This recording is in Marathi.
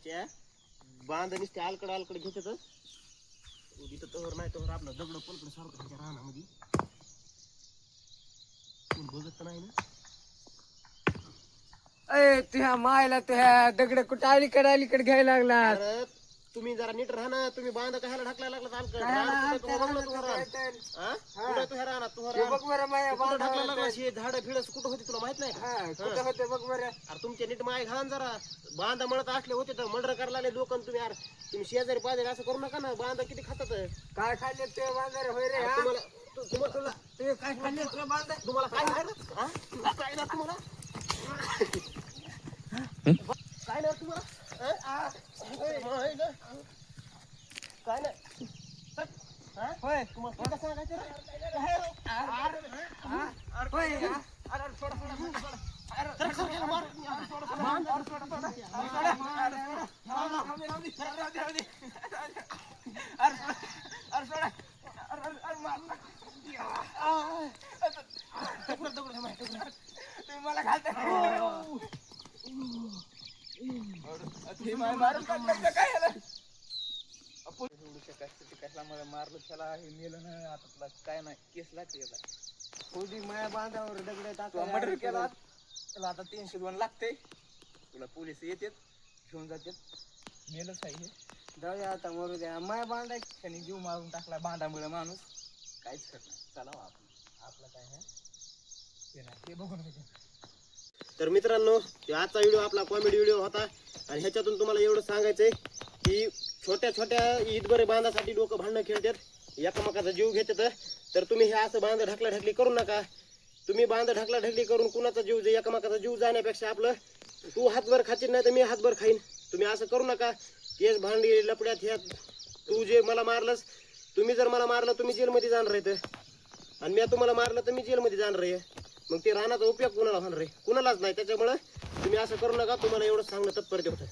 तुमच्या बांध नुसते आलकड घेतात इथं तोहर नाही तोहर आपलं दगड पलकड सारखं त्यांच्या रानामध्ये कोण बघत तर नाही ना. अय तुझ्या मायला तुझ्या दगड कुठं अलीकडे घ्यायला लागला. अरे तुम्ही जरा नीट राहा ना. तुम्ही बांध कशाला ढकलायला लागला आलकड बघ बरं माझ्या झाड फिडस कुठं होती तुला माहित नाही का? कुठं होते बघ बरं. अरे तुमच्या नीट माय घाण जरा बांधा मळत असले होते तर मर्डर करायला आले लोक तुम्ही. यार तुम्ही शेजारी पाहिजे असं करू नका ना. बांधा किती खातात काय खाल्ले ते बांधारे होय रे. तुम्हाला ते काय खाल्ले तुला बांधा. तुम्हाला काय नाही हा? काय नाही तुम्हाला काय नाही तुम्हाला हा? काय नाही होय तुम्हाला काय सांगायचं रे? होय मला घालता मारून काय कशाला मला मारलं त्याला हे नेलं ना. आता तुला काय नाही केस लागते खोदी माया बांधावर दगड तुला मर्डर केला त्याला आता 302 लागते. तुला पोलीस येतात घेऊन जातात. मेलच आहे हे. जाऊया आता मरू द्या. माया बांधा त्यांनी जीव मारून टाकला बांधामुळे माणूस काहीच करत नाही. चला आपण आपलं काय आहे ते नाही ते बघून घ्यायचं. तर मित्रांनो आजचा व्हिडिओ आपला कॉमेडी व्हिडिओ होता आणि ह्याच्यातून तुम्हाला एवढं सांगायचंय की छोट्या छोट्या ईदबरे बांधासाठी लोक भांडणं खेळतात एकामेकाचा जीव घेतात. तर तुम्ही हे असं बांध ढकलाढकली करू नका. तुम्ही बांध ढकलाढकली करून कुणाचा जीव एकामेकाचा जीव जाण्यापेक्षा आपलं तू हातभर खाशील नाही तर मी हातभर खाईन. तुम्ही असं करू नका. केस भांडी लपड्यात ह्या तू जे मला मारलंस तुम्ही जर मला मारलं तुम्ही जेलमध्ये जाणार आहे आणि मी तुम्हाला मारलं तर मी जेलमध्ये जाणार आहे. मग ते रानाचा उपयोग कुणाला होणार आहे? कुणालाच नाही. त्याच्यामुळे तुम्ही असं करू नका. तुम्हाला एवढं सांगणं तत्पर होतं.